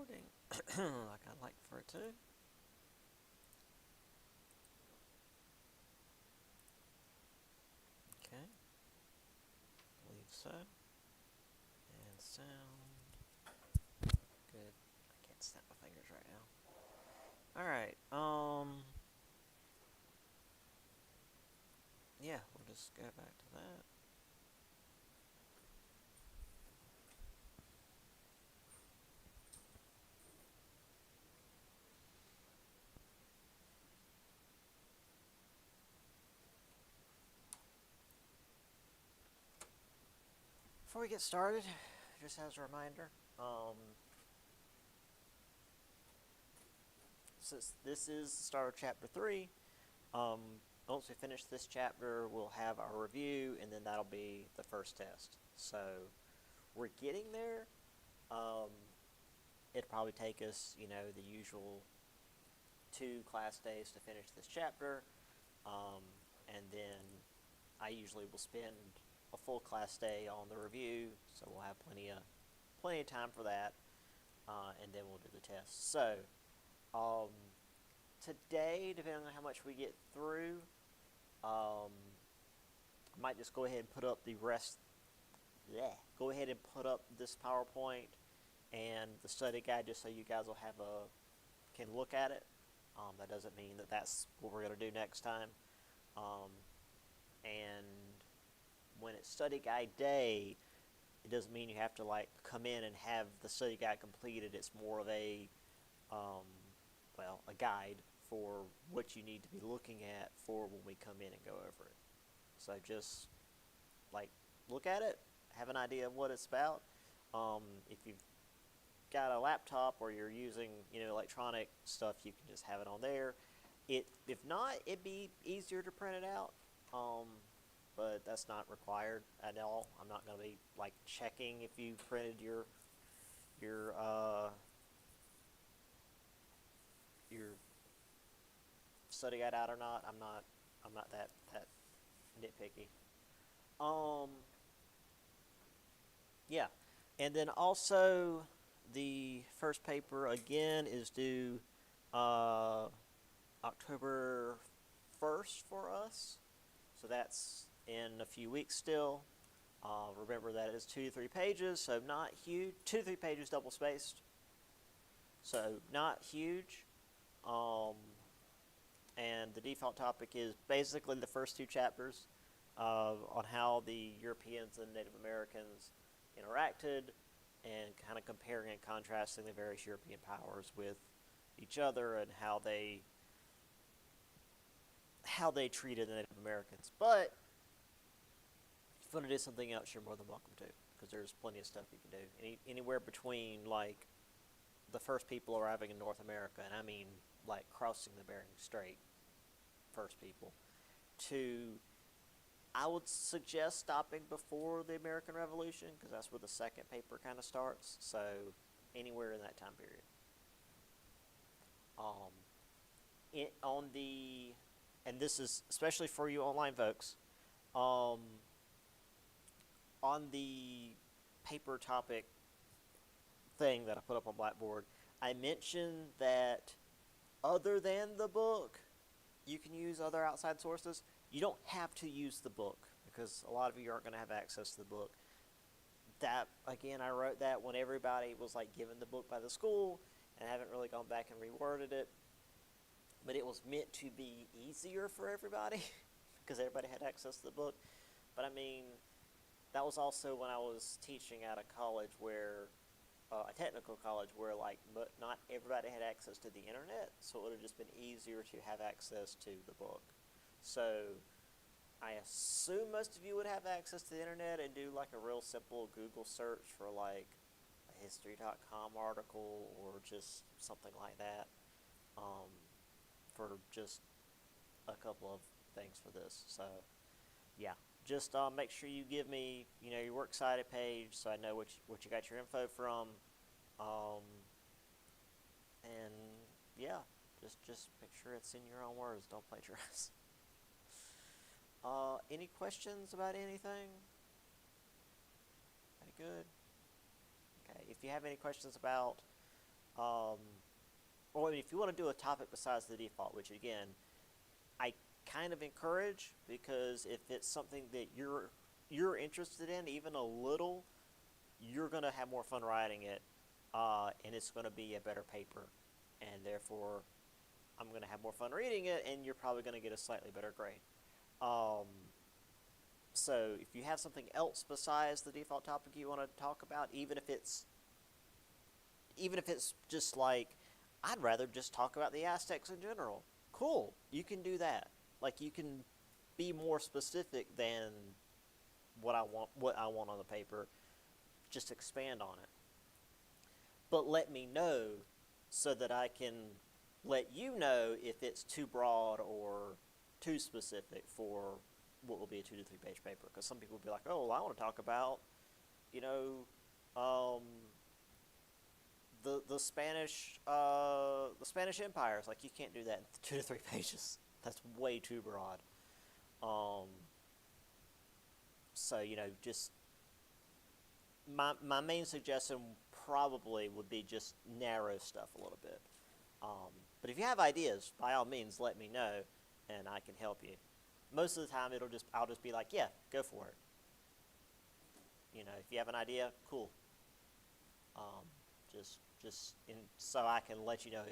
recording like I'd like for it to. Okay, believe so. And sound good. I can't snap my fingers right now. Alright, yeah, we'll just go back to that. Before we get started, just as a reminder, since this is the start of chapter 3, once we finish this chapter, we'll have our review, and then that'll be the first test. So we're getting there. It'll probably take us, the usual 2 class days to finish this chapter, and then I usually will spend a full class day on the review, so we'll have plenty of time for that, and then we'll do the test. So today, depending on how much we get through, I might just go ahead and put up the rest. Yeah, go ahead and put up this PowerPoint and the study guide just so you guys will can look at it. That doesn't mean that that's what we're going to do next time. And when it's study guide day, it doesn't mean you have to come in and have the study guide completed. It's more of a guide for what you need to be looking at for when we come in and go over it. So just look at it, have an idea of what it's about. If you've got a laptop or you're using electronic stuff, you can just have it on there. If not, it'd be easier to print it out, but that's not required at all. I'm not going to be checking if you printed your study guide out or not. I'm not that nitpicky. Yeah, and then also the first paper again is due October 1st for us, so that's in a few weeks still. Remember that it is 2 to 3 pages, so not huge. 2 to 3 pages double spaced, so not huge. And the default topic is basically the first 2 chapters on how the Europeans and Native Americans interacted, and kind of comparing and contrasting the various European powers with each other and how they treated the Native Americans. But if you want to do something else, you're more than welcome to, because there's plenty of stuff you can do. Anywhere between the first people arriving in North America, and I mean crossing the Bering Strait, first people, to, I would suggest stopping before the American Revolution, because that's where the second paper kind of starts. So anywhere in that time period. And this is especially for you online folks, on the paper topic thing that I put up on Blackboard, I mentioned that other than the book, you can use other outside sources. You don't have to use the book, because a lot of you aren't going to have access to the book. That, again, I wrote that when everybody was given the book by the school, and I haven't really gone back and reworded it. But it was meant to be easier for everybody, because everybody had access to the book. But I mean, that was also when I was teaching at a college where, a technical college where but not everybody had access to the internet, so it would have just been easier to have access to the book. So I assume most of you would have access to the internet and do a real simple Google search for a history.com article or just something like that, for just a couple of things for this. So yeah, just make sure you give me your works cited page, so I know what you got your info from, and yeah, just make sure it's in your own words. Don't plagiarize. Any questions about anything? Any good? Okay, if you have any questions about Um, or if you want to do a topic besides the default, which again, I kind of encourage, because if it's something that you're interested in even a little, you're going to have more fun writing it, and it's going to be a better paper, and therefore I'm going to have more fun reading it, and you're probably going to get a slightly better grade. Um, so if you have something else besides the default topic you want to talk about, even if it's just like, I'd rather just talk about the Aztecs in general, cool, you can do that. Like, you can be more specific than what I want on the paper. Just expand on it. But let me know so that I can let you know if it's too broad or too specific for what will be a 2 to 3 page paper. Because some people will be like, oh, well, I want to talk about, you know, um, the Spanish Empire. It's like, you can't do that in 2 to 3 pages. That's way too broad. Um, so just my main suggestion probably would be just narrow stuff a little bit. But if you have ideas, by all means, let me know, and I can help you. Most of the time, I'll just be like, yeah, go for it. If you have an idea, cool. So I can let you know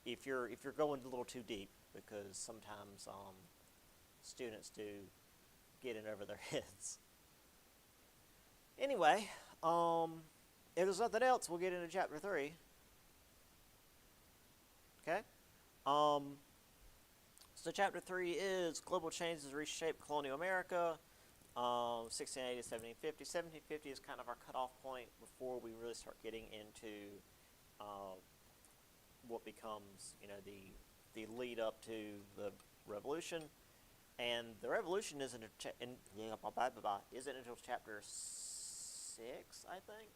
if you're going a little too deep, because sometimes students do get in over their heads. Anyway, if there's nothing else, we'll get into chapter 3. Okay? So chapter 3 is Global Changes Reshape Colonial America, 1680 to 1750. 1750 is kind of our cutoff point before we really start getting into what becomes, the lead up to the Revolution. And the Revolution isn't until chapter 6, I think.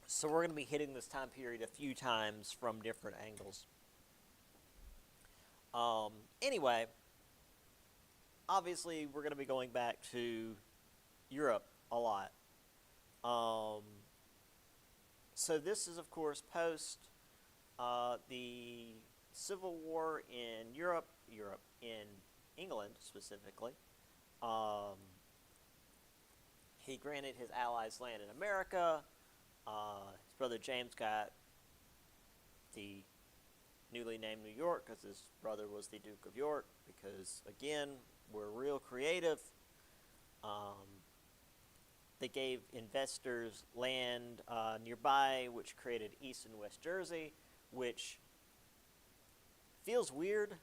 So we're going to be hitting this time period a few times from different angles. Anyway, obviously we're going to be going back to Europe a lot. So this is, of course, post the Civil War in Europe, in England specifically. He granted his allies land in America. His brother James got the newly named New York because his brother was the Duke of York, because, again, we're real creative. They gave investors land nearby, which created East and West Jersey, which feels weird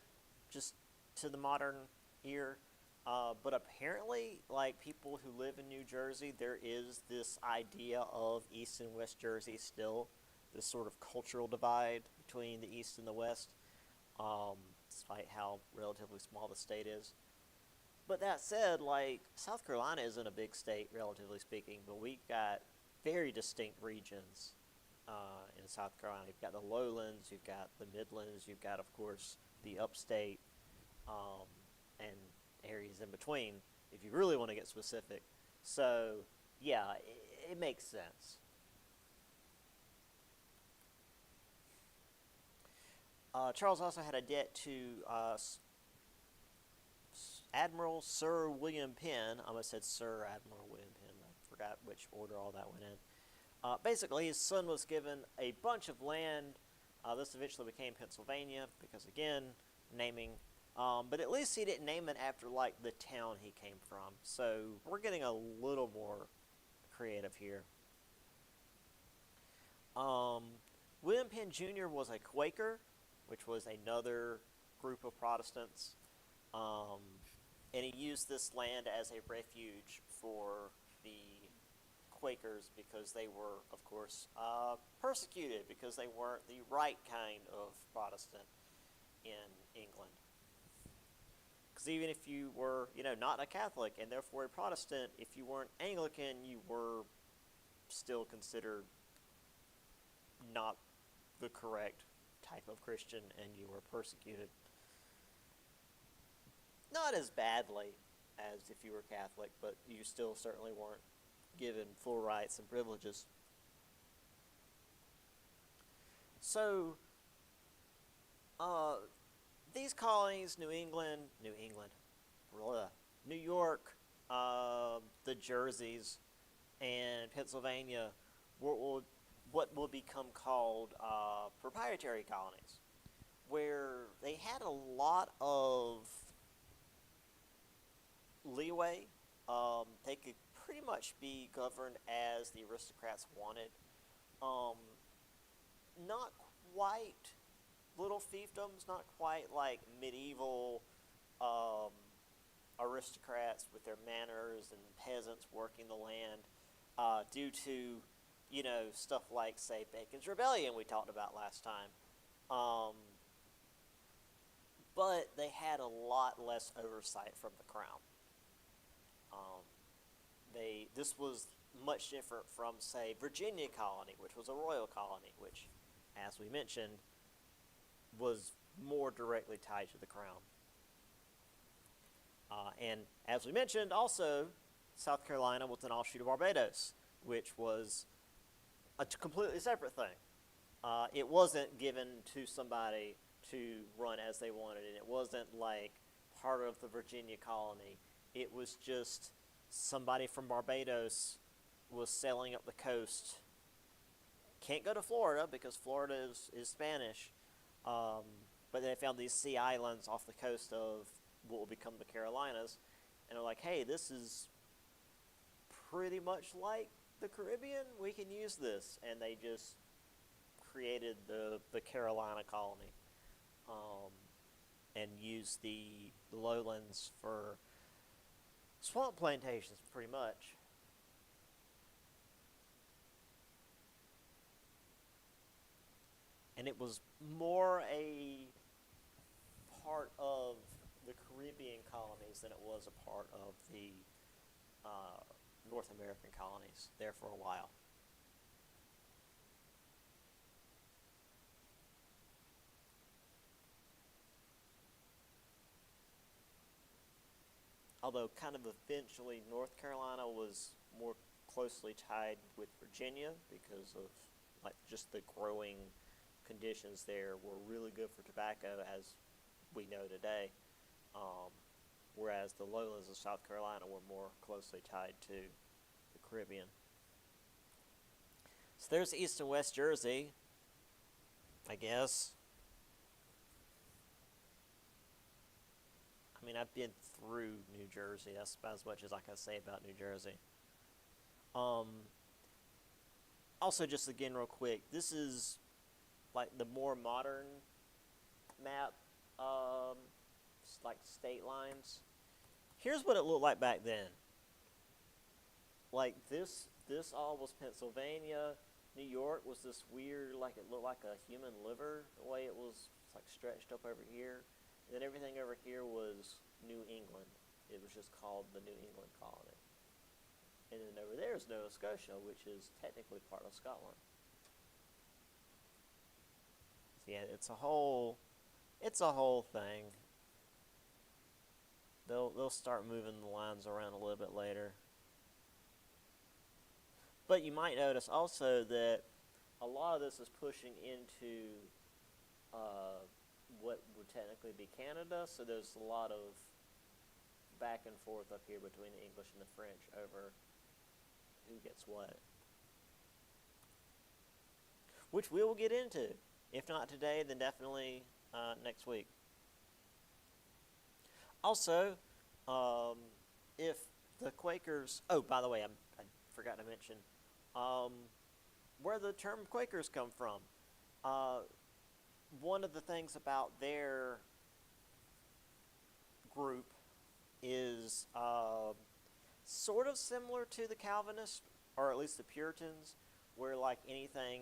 just to the modern ear. But apparently, like, people who live in New Jersey, there is this idea of East and West Jersey still, this sort of cultural divide between the East and the West, despite how relatively small the state is. But that said, like, South Carolina isn't a big state, relatively speaking, but we've got very distinct regions in South Carolina. You've got the lowlands, you've got the Midlands, you've got, of course, the upstate, and areas in between, if you really want to get specific. So, yeah, it makes sense. Charles also had a debt to Admiral Sir William Penn. I almost said Sir Admiral William Penn. I forgot which order all that went in. Basically, his son was given a bunch of land. This eventually became Pennsylvania because, again, naming. But at least he didn't name it after, like, the town he came from. So we're getting a little more creative here. William Penn Jr. was a Quaker, which was another group of Protestants. And he used this land as a refuge for the Quakers because they were, of course, persecuted because they weren't the right kind of Protestant in England. Because even if you were, not a Catholic and therefore a Protestant, if you weren't Anglican, you were still considered not the correct type of Christian, and you were persecuted. Not as badly as if you were Catholic, but you still certainly weren't given full rights and privileges. So, uh, these colonies, New England, blah, New York, the Jerseys, and Pennsylvania what will become called proprietary colonies, where they had a lot of leeway. They could pretty much be governed as the aristocrats wanted. Um, Not quite little fiefdoms, not quite like medieval um, aristocrats with their manors and peasants working the land, due to, stuff like, say, Bacon's Rebellion we talked about last time. Um, but they had a lot less oversight from the crown. Um, this was much different from, say, Virginia colony, which was a royal colony, which, as we mentioned, was more directly tied to the crown. And as we mentioned, also, South Carolina was an offshoot of Barbados, which was a completely separate thing. It wasn't given to somebody to run as they wanted, and it wasn't like part of the Virginia colony. It was just somebody from Barbados was sailing up the coast. Can't go to Florida because Florida is Spanish, but they found these sea islands off the coast of what will become the Carolinas, and they're like, hey, this is pretty much like the Caribbean. We can use this, and they just created the Carolina colony, and used the lowlands for swamp plantations, pretty much. And it was more a part of the Caribbean colonies than it was a part of the North American colonies there for a while. Although kind of eventually North Carolina was more closely tied with Virginia because of like just the growing conditions there were really good for tobacco, as we know today. Whereas the lowlands of South Carolina were more closely tied to the Caribbean. So there's East and West Jersey, I guess. I mean, I've been through New Jersey. That's about as much as I can say about New Jersey. Um, Also, just again, real quick, this is like the more modern map, like state lines. Here's what it looked like back then. Like this all was Pennsylvania. New York was this weird, like it looked like a human liver, the way it was like stretched up over here. And then everything over here was New England. It was just called the New England colony. And then over there is Nova Scotia, which is technically part of Scotland. So yeah, it's a whole thing. They'll start moving the lines around a little bit later. But you might notice also that a lot of this is pushing into what would technically be Canada, so there's a lot of back and forth up here between the English and the French over who gets what. Which we will get into. If not today, then definitely next week. Also, if the Quakers... Oh, by the way, I forgot to mention where the term Quakers come from. One of the things about their group is sort of similar to the Calvinists, or at least the Puritans, where like anything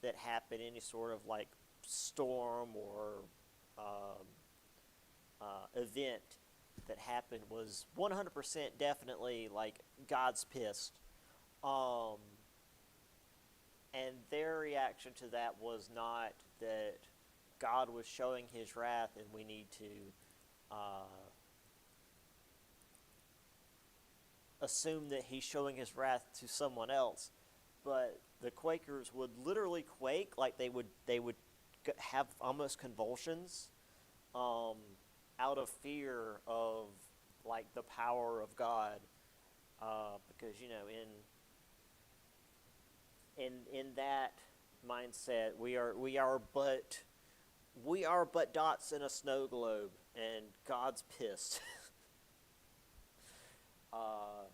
that happened, any sort of like storm or event that happened was 100% definitely like God's pissed. And their reaction to that was not that God was showing his wrath and we need to assume that he's showing his wrath to someone else. But the Quakers would literally quake, like they would have almost convulsions, um, out of fear of like the power of God, because in that mindset we are but dots in a snow globe, and God's pissed. uh,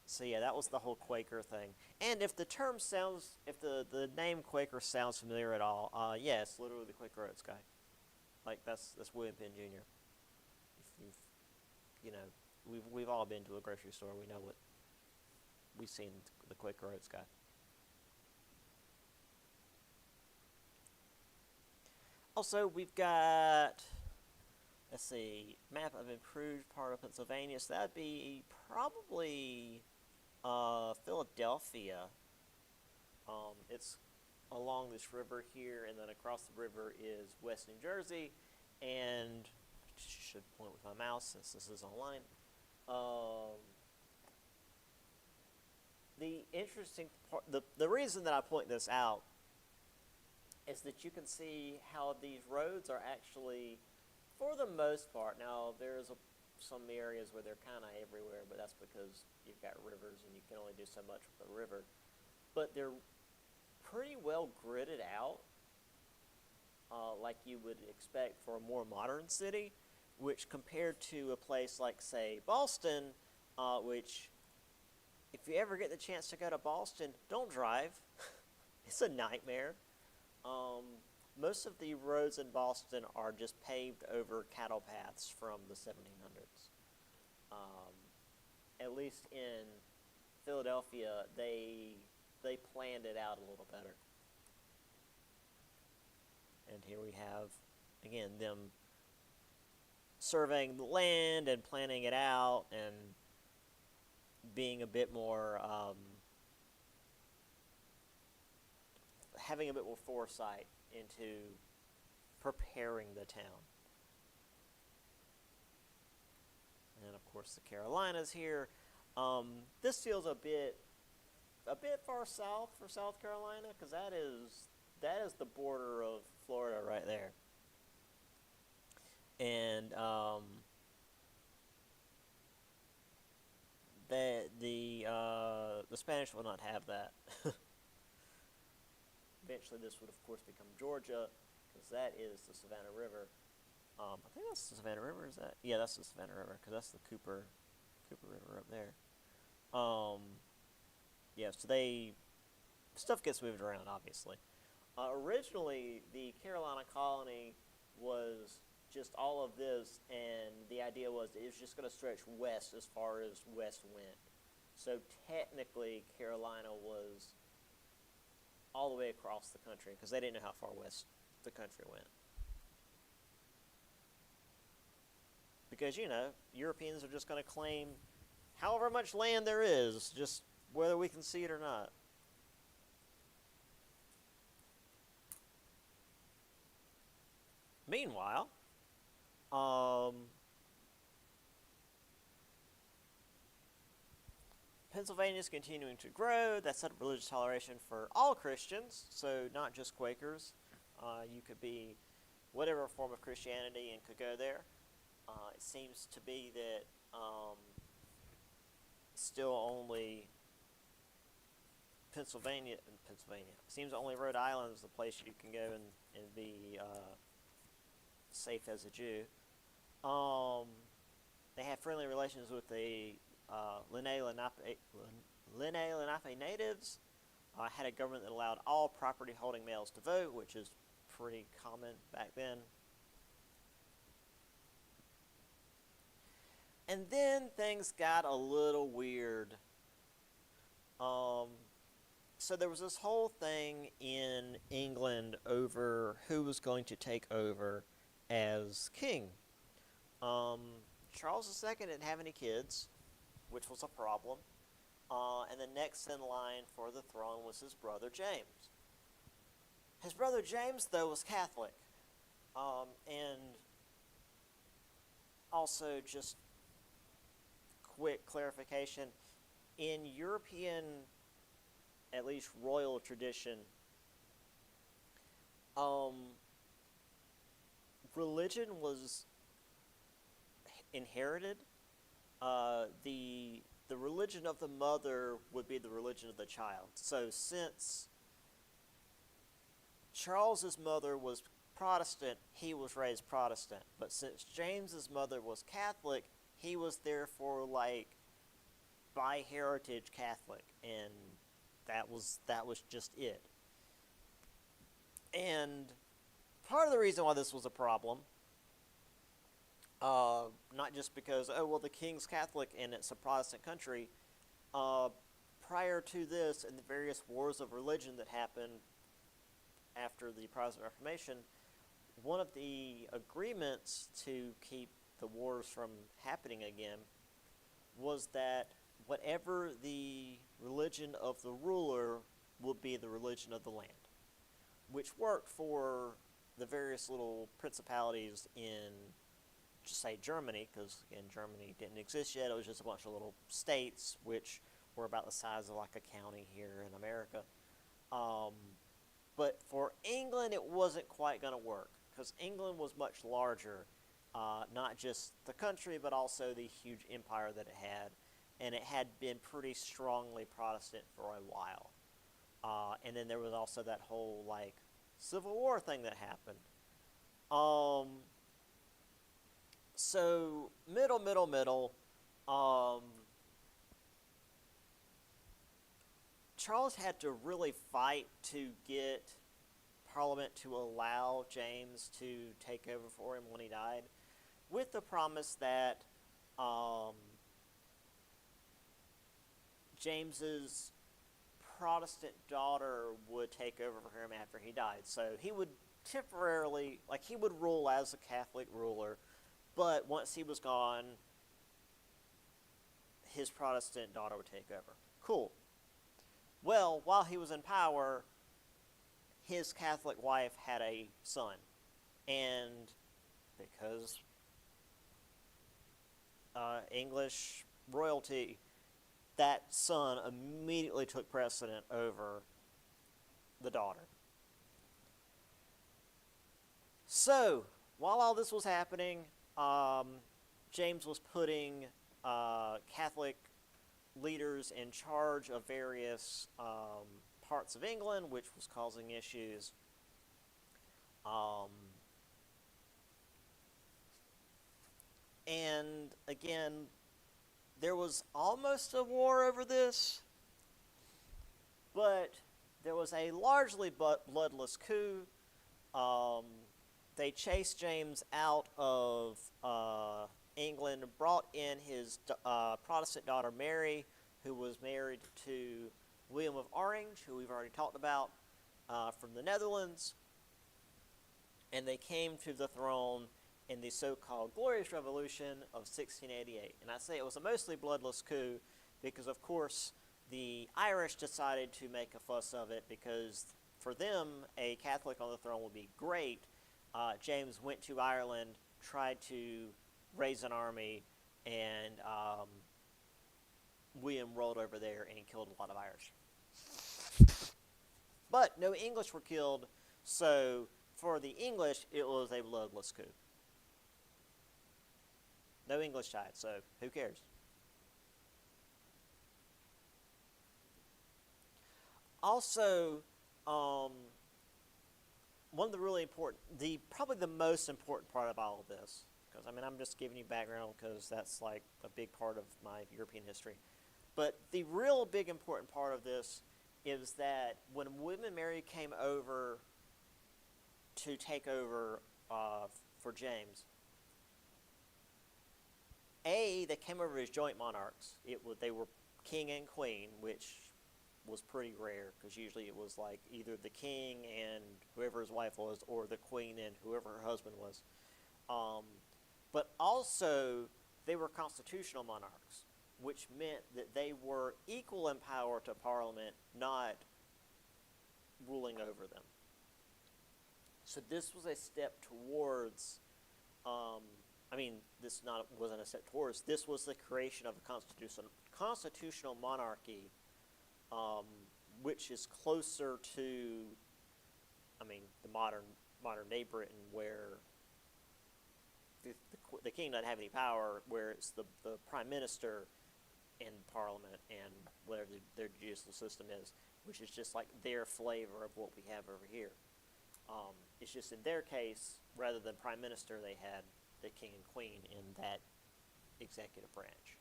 so yeah, that was the whole Quaker thing. And if the name Quaker sounds familiar at all, yes, literally the Quaker Oats guy. Like that's William Penn Jr. If you've we've all been to a grocery store. We know what we've seen the Quaker Oats guy. Also, we've got, let's see, map of improved part of Pennsylvania. So that'd be probably Philadelphia. It's along this river here, and then across the river is West New Jersey. And I should point with my mouse since this is online. The interesting part, the reason that I point this out is that you can see how these roads are actually, for the most part, now there's some areas where they're kind of everywhere, but that's because you've got rivers and you can only do so much with a river. But they're pretty well gridded out, like you would expect for a more modern city, which compared to a place like, say, Boston, which, if you ever get the chance to go to Boston, don't drive. It's a nightmare. Most of the roads in Boston are just paved over cattle paths from the 1700s. At least in Philadelphia, they planned it out a little better. And here we have, again, them surveying the land and planning it out and being a bit more, having a bit more foresight into preparing the town. And of course the Carolinas here. This feels a bit far south for South Carolina, because that is the border of Florida right there. And the Spanish will not have that. Eventually, this would, of course, become Georgia, because that is the Savannah River. I think that's the Savannah River. Is that? Yeah, that's the Savannah River, because that's the Cooper River up there. Yeah, so stuff gets moved around, obviously. Originally, the Carolina colony was just all of this, and the idea was it was just going to stretch west as far as west went. So technically, Carolina was all the way across the country, because they didn't know how far west the country went. Because, Europeans are just going to claim however much land there is, just whether we can see it or not. Meanwhile, Pennsylvania is continuing to grow. That set up religious toleration for all Christians, so not just Quakers. You could be whatever form of Christianity and could go there. It seems to be that still only Pennsylvania. It seems only Rhode Island is the place you can go and be safe as a Jew. They have friendly relations with the Lenni Lenape natives. Had a government that allowed all property-holding males to vote, which is pretty common back then. And then things got a little weird. So there was this whole thing in England over who was going to take over as king. Charles II didn't have any kids, which was a problem. And the next in line for the throne was his brother James. His brother James, though, was Catholic. And also just quick clarification. In European, at least royal tradition, religion was inherited. The religion of the mother would be the religion of the child. So since Charles's mother was Protestant, he was raised Protestant. But since James's mother was Catholic, he was therefore like by heritage Catholic, and that was just it. And part of the reason why this was a problem, not just because the king's Catholic and it's a Protestant country. Prior to this, and the various wars of religion that happened after the Protestant Reformation, one of the agreements to keep the wars from happening again was that whatever the religion of the ruler would be the religion of the land, which worked for the various little principalities in, just say, Germany, because, again, Germany didn't exist yet. It was just a bunch of little states, which were about the size of, like, a county here in America. But for England, it wasn't quite going to work, because England was much larger, not just the country, but also the huge empire that it had, and it had been pretty strongly Protestant for a while. And then there was also that whole, like, Civil War thing that happened. So, middle. Charles had to really fight to get Parliament to allow James to take over for him when he died, with the promise that James's Protestant daughter would take over for him after he died. So he would temporarily, like, he would rule as a Catholic ruler, but once he was gone, his Protestant daughter would take over. Cool. Well, while he was in power, his Catholic wife had a son. And because English royalty, that son immediately took precedent over the daughter. So, while all this was happening, James was putting Catholic leaders in charge of various parts of England, which was causing issues. And again, there was almost a war over this, but there was a largely bloodless coup. They chased James out of England, brought in his Protestant daughter Mary, who was married to William of Orange, who we've already talked about, from the Netherlands. And they came to the throne in the so-called Glorious Revolution of 1688. And I say it was a mostly bloodless coup because, of course, the Irish decided to make a fuss of it because for them, a Catholic on the throne would be great. James went to Ireland, tried to raise an army, and William rolled over there and he killed a lot of Irish. But no English were killed, so for the English, it was a bloodless coup. No English died, so who cares? Also, one of the really important, probably the most important part of all of this, because I'm just giving you background because that's like a big part of my European history. But the real big important part of this is that when William and Mary came over to take over for James, they came over as joint monarchs. They were king and queen, which was pretty rare because usually it was like either the king and whoever his wife was, or the queen and whoever her husband was. But also, they were constitutional monarchs, which meant that they were equal in power to Parliament, not ruling over them. So this was a step towards I mean, this not wasn't a set towards. This was the creation of a constitutional monarchy, um, which is closer to, I mean, the modern day Britain, where the king doesn't have any power, where it's the prime minister and parliament and whatever their judicial system is, which is just like their flavor of what we have over here. It's just in their case, rather than prime minister, they had the king and queen in that executive branch.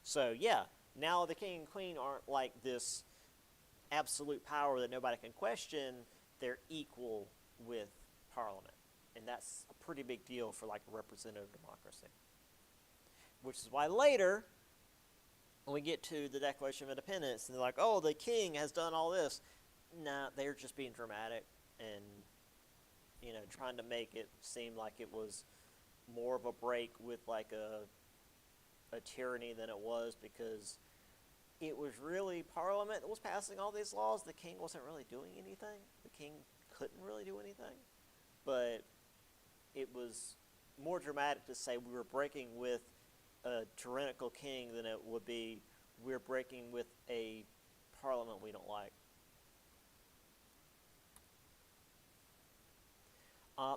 So yeah, now the king and queen aren't like this absolute power that nobody can question. They're equal with parliament, and that's a pretty big deal for like a representative democracy. Which is why later, when we get to the Declaration of Independence, and they're like, "Oh, the king has done all this." Nah, they're just being dramatic and trying to make it seem like it was more of a break with like a tyranny than it was, because it was really Parliament that was passing all these laws. The king wasn't really doing anything. The king couldn't really do anything. But it was more dramatic to say we were breaking with a tyrannical king than it would be we're breaking with a parliament we don't like.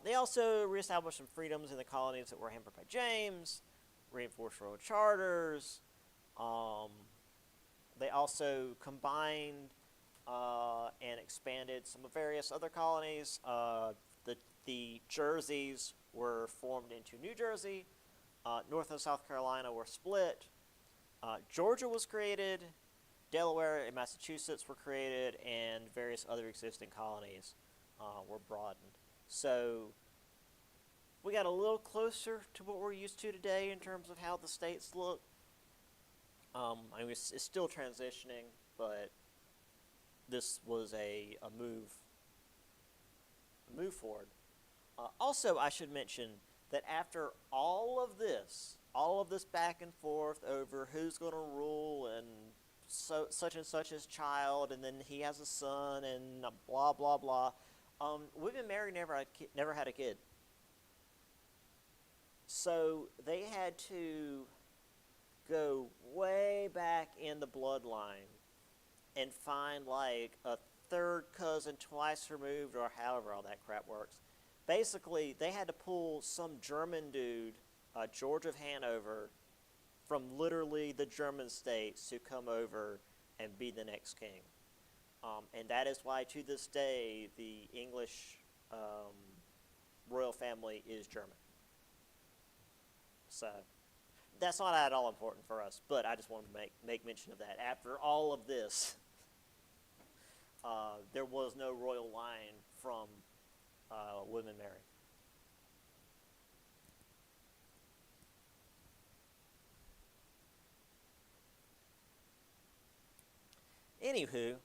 They also reestablished some freedoms in the colonies that were hampered by James, reinforced royal charters. They also combined and expanded some of various other colonies. The Jerseys were formed into New Jersey. North and South Carolina were split. Georgia was created. Delaware and Massachusetts were created, and various other existing colonies were broadened. So we got a little closer to what we're used to today in terms of how the states look. I mean, it's still transitioning, but this was a move forward. Also, I should mention that after all of this back and forth over who's going to rule and such and such his child, and then he has a son, and blah blah blah. William and Mary never had a kid, so they had to go way back in the bloodline and find like a third cousin twice removed, or however all that crap works. Basically, they had to pull some German dude, George of Hanover, from literally the German states to come over and be the next king. And that is why, to this day, the English royal family is German. So that's not at all important for us, but I just wanted to make mention of that. After all of this, there was no royal line from William and Mary. Anywho,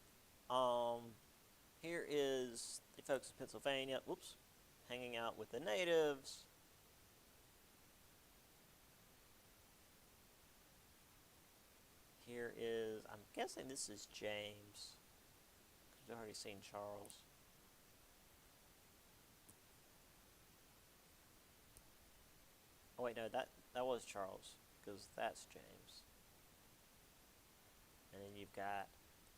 here is the folks in Pennsylvania, hanging out with the natives. Here is, I'm guessing this is James. I've already seen Charles. Oh wait, no, that was Charles, because that's James. And then you've got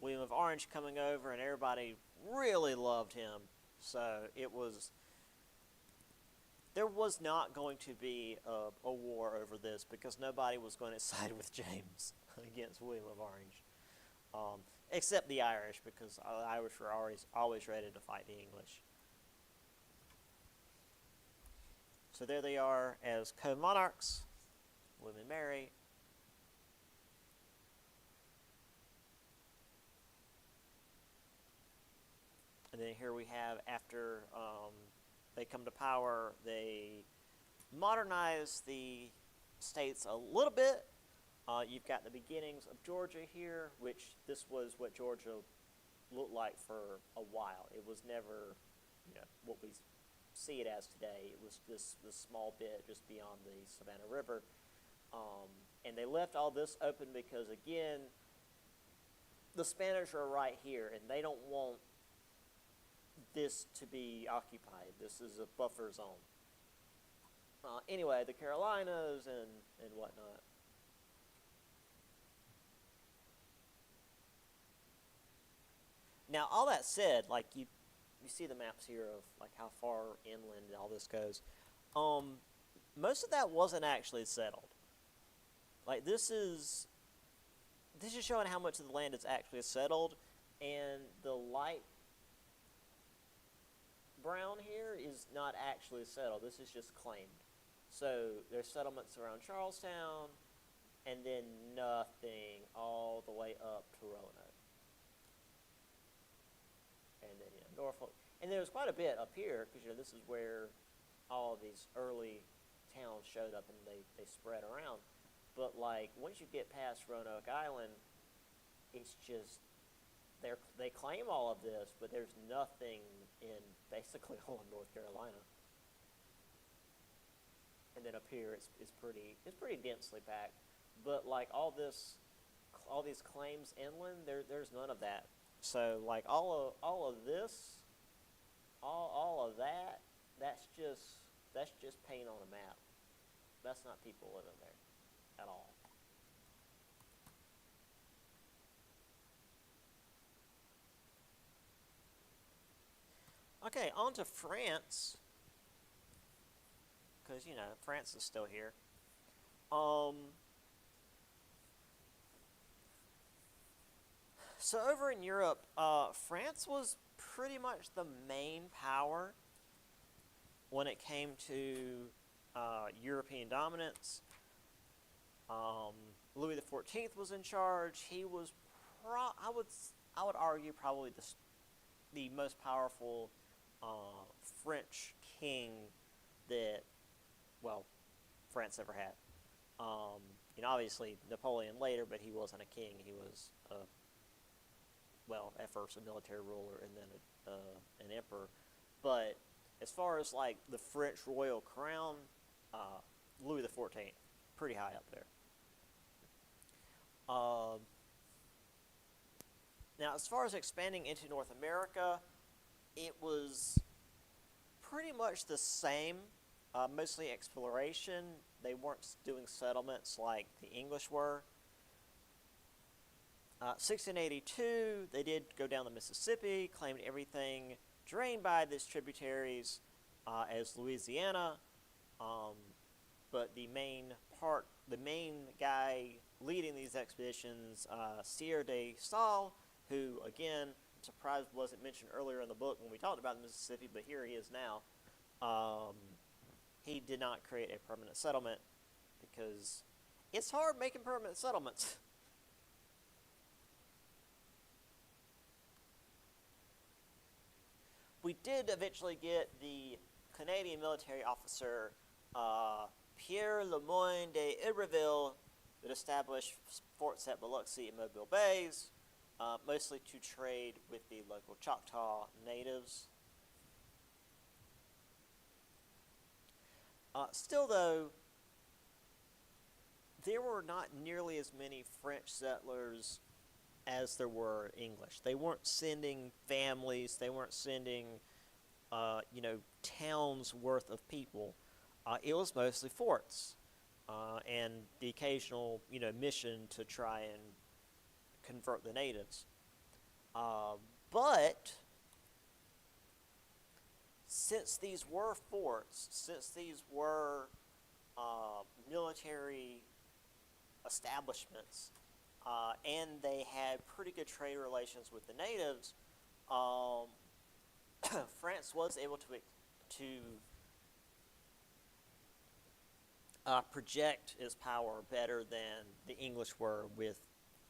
William of Orange coming over, and everybody really loved him. So there was not going to be a war over this, because nobody was going to side with James against William of Orange, except the Irish, because the Irish were always ready to fight the English. So there they are as co-monarchs, William and Mary. And then here we have, after they come to power, they modernize the states a little bit. You've got the beginnings of Georgia here, which this was what Georgia looked like for a while. It was never, what we see it as today. It was this small bit just beyond the Savannah River. And they left all this open because, again, the Spanish are right here, and they don't want this to be occupied. This is a buffer zone. Anyway, the Carolinas and whatnot. Now, all that said, like you see the maps here of like how far inland all this goes. Um, Most of that wasn't actually settled. Like this is showing how much of the land is actually settled, and the light brown here is not actually settled. This is just claimed. So there's settlements around Charlestown, and then nothing all the way up to Roanoke, and then Norfolk, and there's quite a bit up here because this is where all of these early towns showed up and they spread around. But like once you get past Roanoke Island, it's just they claim all of this, but there's nothing in basically all of North Carolina. And then up here, it's pretty densely packed. But like all these claims inland, there's none of that. So like all of this, all of that, that's just paint on a map. That's not people living there at all. Okay, on to France, because France is still here. Um, so over in Europe, France was pretty much the main power when it came to European dominance. Um, Louis XIV was in charge. He was, I would argue, probably the most powerful French king that, well, France ever had. Obviously Napoleon later, but he wasn't a king. He was well, at first a military ruler and then an emperor. But as far as like the French royal crown, Louis XIV, pretty high up there. Um, Now, as far as expanding into North America, it was pretty much the same, mostly exploration. They weren't doing settlements like the English were. 1682, they did go down the Mississippi, claimed everything drained by these tributaries as Louisiana. Um, but the main guy leading these expeditions, Sieur de Stael, who, again, I'm surprised wasn't mentioned earlier in the book when we talked about the Mississippi, but here he is now. He did not create a permanent settlement because it's hard making permanent settlements. We did eventually get the Canadian military officer Pierre Le Moyne de Iberville that established forts at Biloxi and Mobile Bays, mostly to trade with the local Choctaw natives. Still, though, there were not nearly as many French settlers as there were English. They weren't sending families. They weren't sending, towns worth of people. It was mostly forts and the occasional, mission to try and convert the natives. But since these were forts, since these were military establishments, and they had pretty good trade relations with the natives, France was able to project its power better than the English were with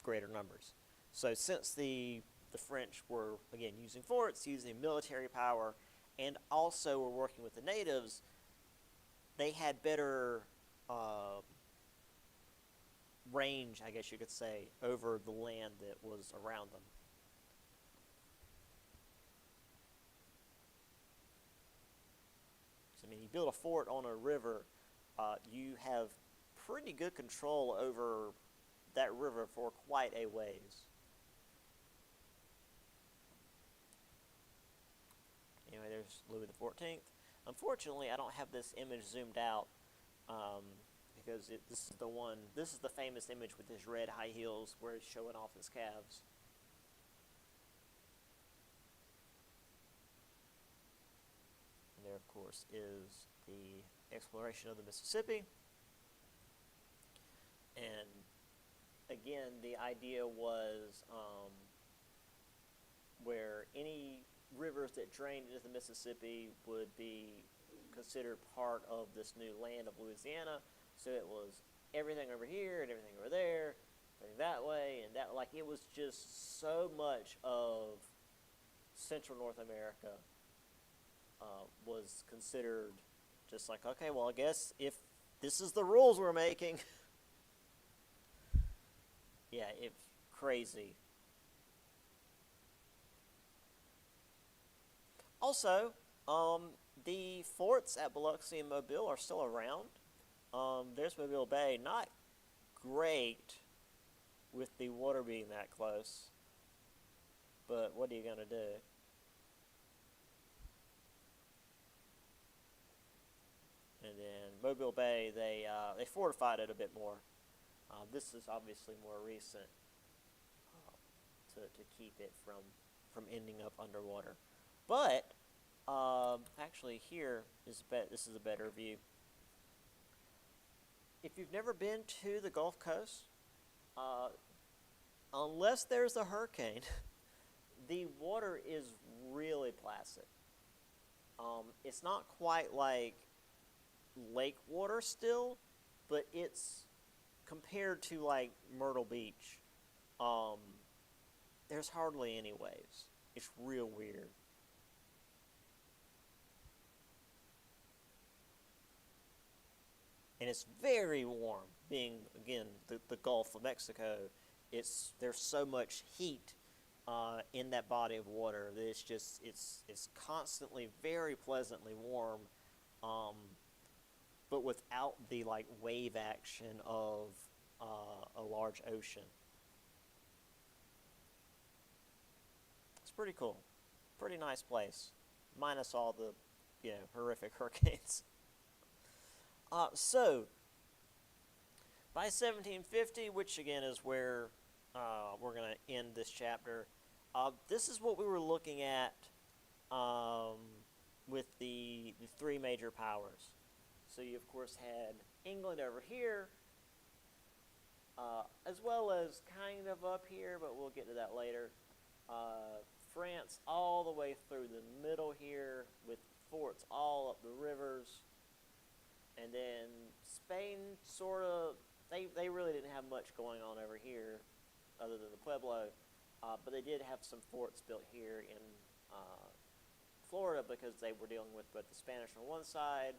greater numbers. So since the French were, again, using forts, using military power, and also were working with the natives, they had better range, I guess you could say, over the land that was around them. So, I mean, you build a fort on a river, you have pretty good control over that river for quite a ways. Anyway, there's Louis XIV. Unfortunately, I don't have this image zoomed out, um, because this is the famous image with his red high heels where he's showing off his calves. And there, of course, is the exploration of the Mississippi. And again, the idea was where any rivers that drained into the Mississippi would be considered part of this new land of Louisiana. So it was everything over here and everything over there, everything that way and that. Like, it was just so much of Central North America was considered just like, okay, well, I guess if this is the rules we're making, yeah, it's crazy. Also, the forts at Biloxi and Mobile are still around. There's Mobile Bay, not great with the water being that close, but what are you gonna do? And then Mobile Bay, they fortified it a bit more. This is obviously more recent to keep it from ending up underwater. But actually, this is a better view. If you've never been to the Gulf Coast, uh, unless there's a hurricane, the water is really placid. It's not quite like lake water still, but it's compared to like Myrtle Beach. Um, there's hardly any waves. It's real weird. And it's very warm. Being again the Gulf of Mexico, there's so much heat in that body of water that it's constantly very pleasantly warm, um, but without the like wave action of a large ocean. It's pretty cool, pretty nice place, minus all the horrific hurricanes. So by 1750, which again is where we're going to end this chapter, this is what we were looking at um, with the three major powers. So you, of course, had England over here, as well as kind of up here, but we'll get to that later. France all the way through the middle here with forts all up the rivers. And then Spain sort of, they really didn't have much going on over here other than the Pueblo. But they did have some forts built here in Florida because they were dealing with both the Spanish on one side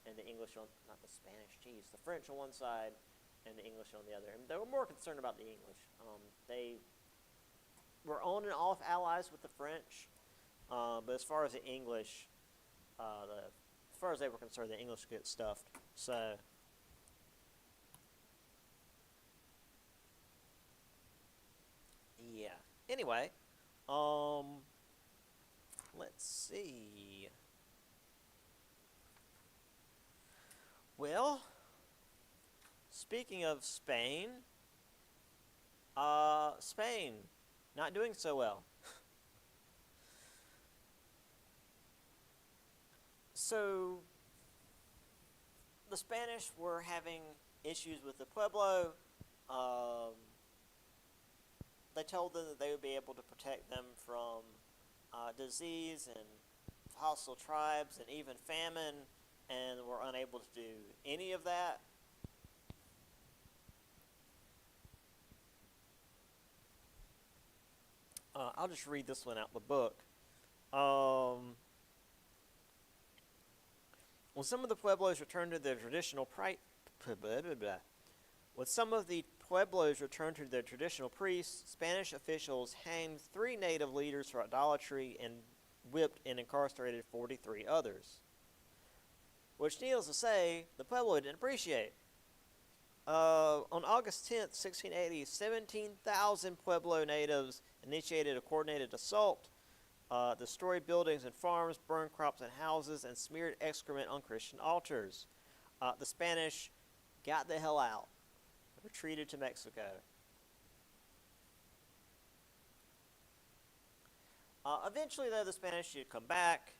and the English on, not the Spanish, geez, the French on one side and the English on the other. And they were more concerned about the English. They were on and off allies with the French, but as far as the English, as far as they were concerned, the English get stuffed. So, yeah. Anyway, um, let's see. Well, speaking of Spain, Spain not doing so well. So the Spanish were having issues with the Pueblo. Um, they told them that they would be able to protect them from disease and hostile tribes and even famine, and were unable to do any of that. I'll just read this one out the book. Um, when some of the Pueblos returned to their traditional when some of the Pueblos returned to their traditional priests, Spanish officials hanged 3 native leaders for idolatry and whipped and incarcerated 43 others. Which, needless to say, the Pueblo didn't appreciate. On August 10th, 1680, 17,000 Pueblo natives initiated a coordinated assault, destroyed buildings and farms, burned crops and houses, and smeared excrement on Christian altars. The Spanish got the hell out, retreated to Mexico. Eventually, though, the Spanish did come back,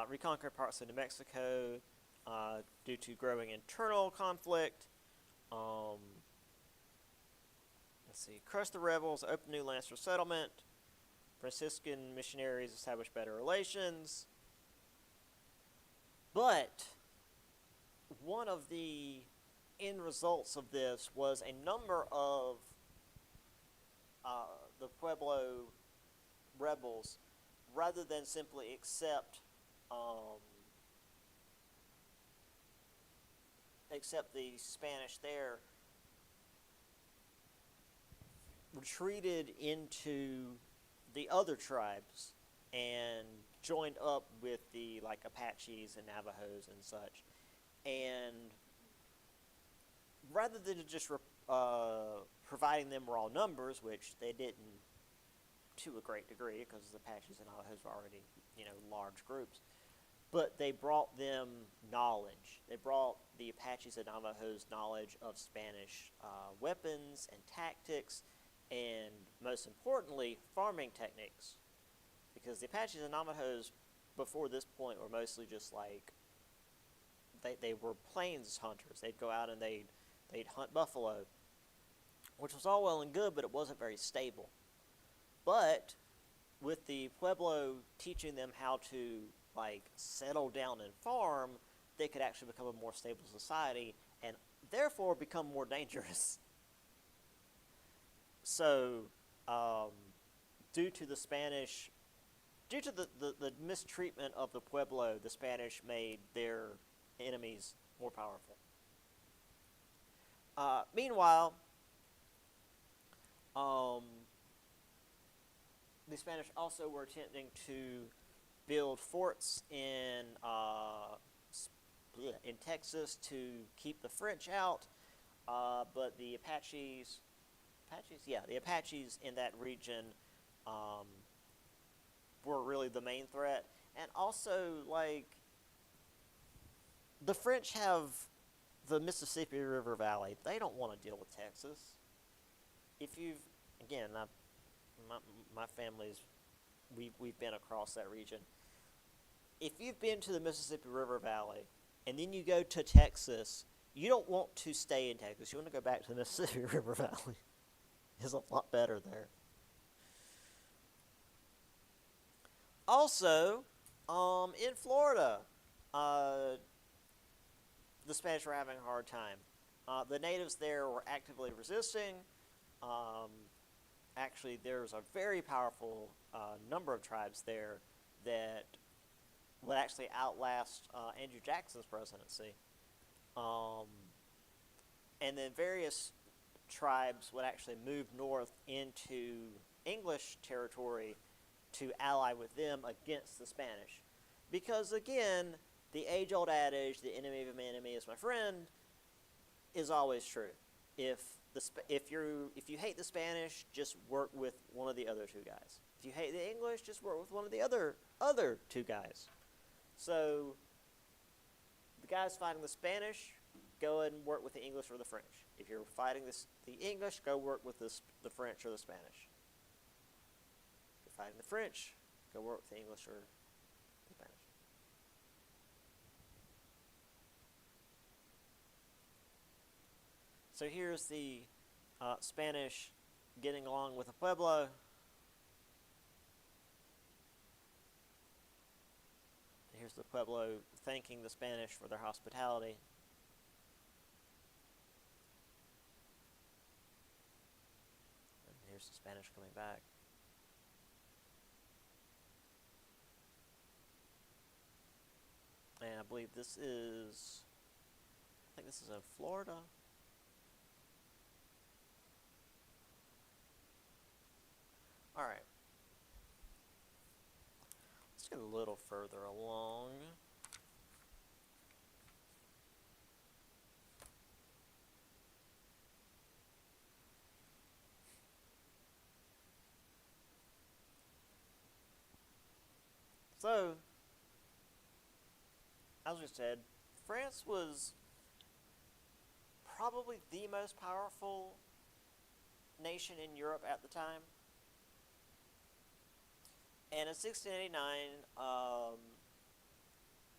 reconquer parts of New Mexico due to growing internal conflict. Um, let's see, crushed the rebels, opened new lands for settlement. Franciscan missionaries established better relations. But one of the end results of this was a number of the Pueblo rebels, rather than simply accept the Spanish there, retreated into the other tribes and joined up with the Apaches and Navajos and such. And rather than just providing them raw numbers, which they didn't to a great degree, because the Apaches and Navajos were already, large groups, but they brought them knowledge. They brought the Apaches and Navajos knowledge of Spanish weapons and tactics, and most importantly, farming techniques. Because the Apaches and Navajos, before this point, were mostly just they were plains hunters. They'd go out and they'd hunt buffalo, which was all well and good, but it wasn't very stable. But with the Pueblo teaching them how to settle down and farm, they could actually become a more stable society and therefore become more dangerous. So, due to the mistreatment of the Pueblo, the Spanish made their enemies more powerful. Meanwhile, the Spanish also were attempting to build forts in Texas to keep the French out, but the Apaches in that region were really the main threat. And also, the French have the Mississippi River Valley. They don't want to deal with Texas. If you've, again, my family's, we've been across that region. If you've been to the Mississippi River Valley and then you go to Texas, you don't want to stay in Texas. You want to go back to the Mississippi River Valley. It's a lot better there. Also, in Florida, the Spanish were having a hard time. The natives there were actively resisting. Actually, there's a very powerful number of tribes there that would actually outlast Andrew Jackson's presidency. And then various tribes would actually move north into English territory to ally with them against the Spanish. Because, again, the age-old adage, the enemy of my enemy is my friend, is always true. If you hate the Spanish, just work with one of the other two guys. If you hate the English, just work with one of the other two guys. So the guys fighting the Spanish, go ahead and work with the English or the French. If you're fighting the English, go work with the French or the Spanish. If you're fighting the French, go work with the English or the Spanish. So here's the Spanish getting along with the Pueblo. Here's the Pueblo thanking the Spanish for their hospitality. And here's the Spanish coming back. And I believe this is, I think this is in Florida. All right. Let's get a little further along. So, as we said, France was probably the most powerful nation in Europe at the time. And in 1689,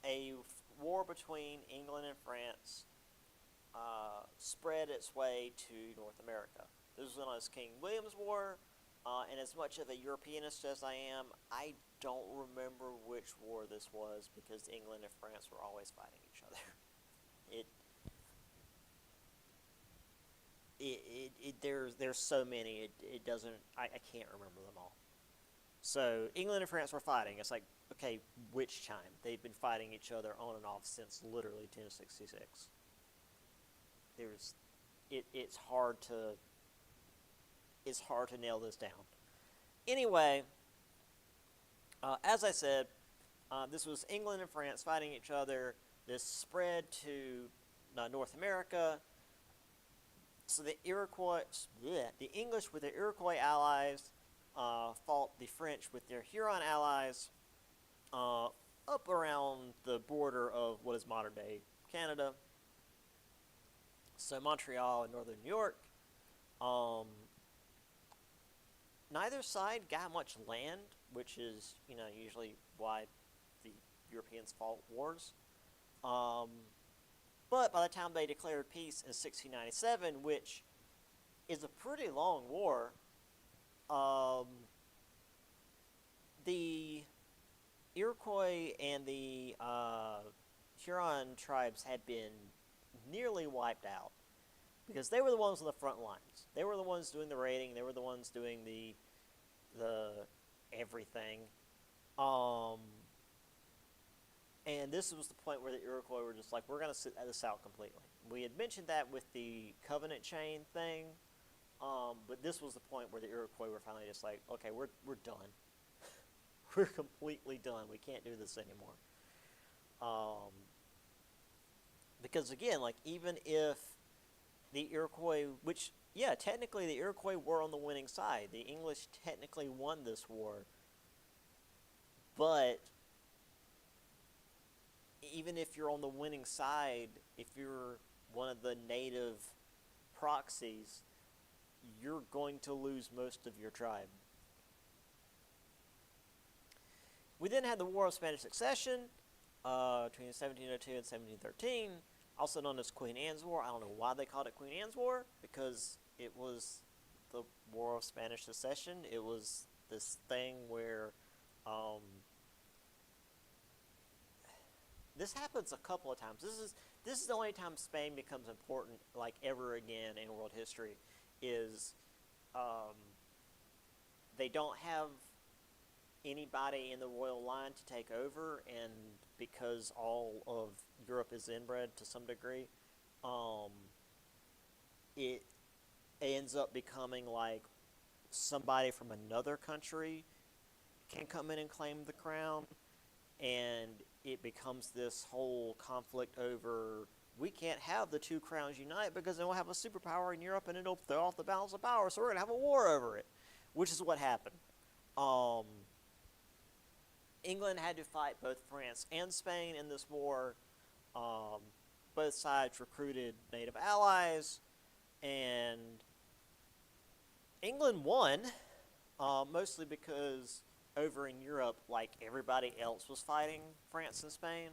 a war between England and France spread its way to North America. This was known as King William's War, and as much of a Europeanist as I am, I don't remember which war this was because England and France were always fighting each other. It there's so many, it doesn't, I can't remember them all. So England and France were fighting. It's like, okay, which time? They've been fighting each other on and off since literally 1066. It's hard to nail this down. Anyway, as I said, this was England and France fighting each other. This spread to North America. So the English with their Iroquois allies fought the French with their Huron allies up around the border of what is modern-day Canada. So Montreal and northern New York. Neither side got much land, which is, usually why the Europeans fought wars. But by the time they declared peace in 1697, which is a pretty long war, the Iroquois and the Huron tribes had been nearly wiped out because they were the ones on the front lines. They were the ones doing the raiding. They were the ones doing the everything. And this was the point where the Iroquois were just like, we're going to sit this out completely. We had mentioned that with the covenant chain thing, but this was the point where the Iroquois were finally just like, okay, we're done. We're completely done. We can't do this anymore. Because again, like, even if the Iroquois, which, yeah, technically the Iroquois were on the winning side. The English technically won this war. But even if you're on the winning side, if you're one of the native proxies, you're going to lose most of your tribe. We then had the War of Spanish Succession between 1702 and 1713, also known as Queen Anne's War. I don't know why they called it Queen Anne's War, because it was the War of Spanish Succession. It was this thing where this happens a couple of times. This is the only time Spain becomes important, like, ever again in world history, is they don't have anybody in the royal line to take over, and because all of Europe is inbred to some degree, it ends up becoming like somebody from another country can come in and claim the crown, and it becomes this whole conflict over, we can't have the two crowns unite because then we'll have a superpower in Europe and it'll throw off the balance of power, so we're going to have a war over it, which is what happened. England had to fight both France and Spain in this war. Both sides recruited native allies, and England won, mostly because over in Europe, like, everybody else was fighting France and Spain,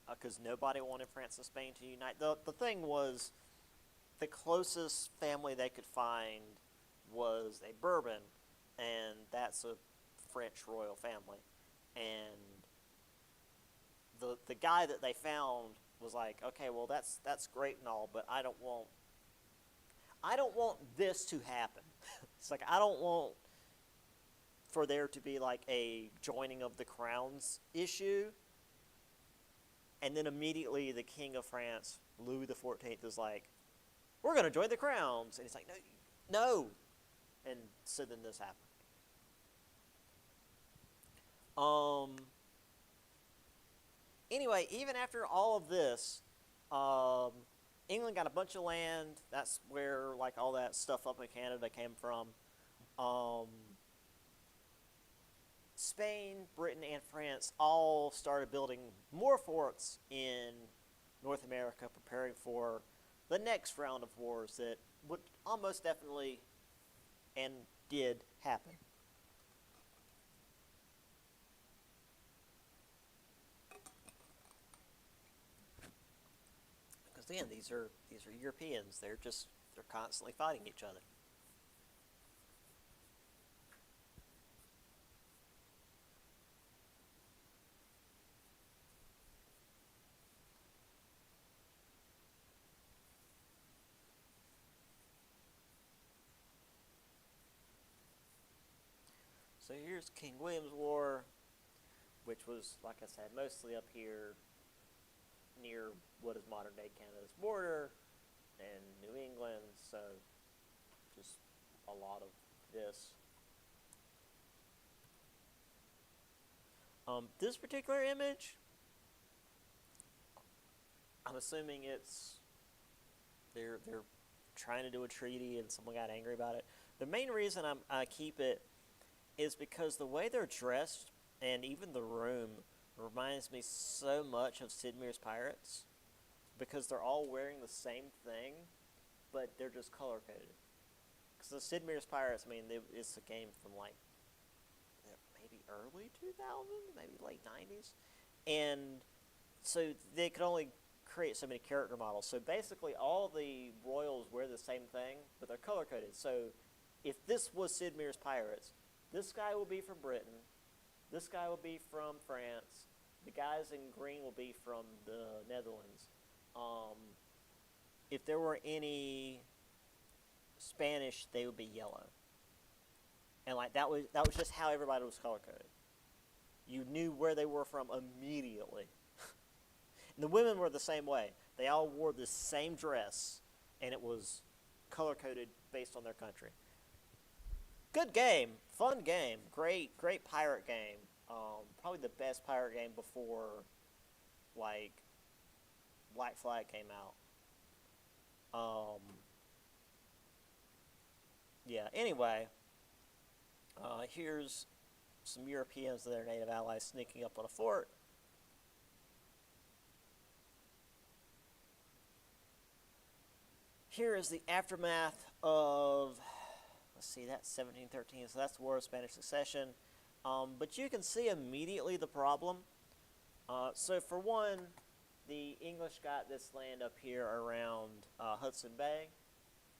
because nobody wanted France and Spain to unite. The thing was, the closest family they could find was a Bourbon, and that's a French royal family. And the guy that they found was like, okay, well, that's great and all, but I don't want this to happen. It's like, I don't want for there to be like a joining of the crowns issue. And then immediately the King of France, Louis XIV, is like, we're going to join the crowns. And he's like, no. And so then this happened. Anyway, even after all of this, England got a bunch of land. That's where, like, all that stuff up in Canada came from. Spain, Britain, and France all started building more forts in North America, preparing for the next round of wars that would almost definitely and did happen. Because again, these are Europeans. They're constantly fighting each other. So here's King William's War, which was, like I said, mostly up here near what is modern day Canada's border and New England, so just a lot of this. This particular image, I'm assuming they're trying to do a treaty and someone got angry about it. The main reason I keep it is because the way they're dressed and even the room reminds me so much of Sid Meier's Pirates, because they're all wearing the same thing, but they're just color coded. Because the Sid Meier's Pirates, I mean, it's a game from like maybe early 2000s, maybe late 90s, and so they could only create so many character models. So basically, all the royals wear the same thing, but they're color coded. So if this was Sid Meier's Pirates, this guy will be from Britain, this guy will be from France, the guys in green will be from the Netherlands. If there were any Spanish, they would be yellow. And like that was just how everybody was color coded. You knew where they were from immediately. And the women were the same way. They all wore the same dress, and it was color coded based on their country. Good game, fun game, great pirate game. Probably the best pirate game before, like, Black Flag came out. Yeah. Anyway, here's some Europeans and their native allies sneaking up on a fort. Here is the aftermath of, let's see, that's 1713, so that's the War of Spanish Succession. But you can see immediately the problem. So for one, the English got this land up here around Hudson Bay.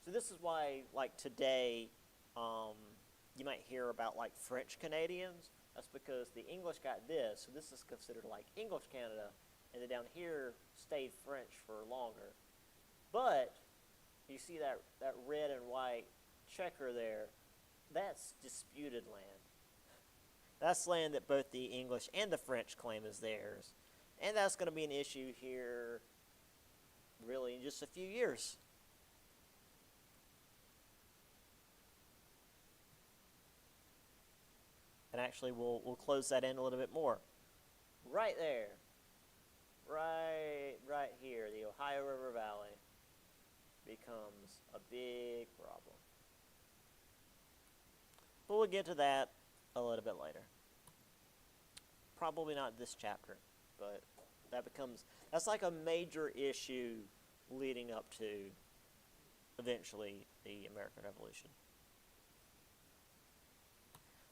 So this is why, like today, you might hear about like French Canadians. That's because the English got this, so this is considered like English Canada, and then down here stayed French for longer. But you see that red and white checker there, that's disputed land. That's land that both the English and the French claim is theirs. And that's going to be an issue here really in just a few years. And actually, we'll close that in a little bit more. Right there. Right here, the Ohio River Valley becomes a big problem. But we'll get to that a little bit later. Probably not this chapter, but that's like a major issue leading up to eventually the American Revolution.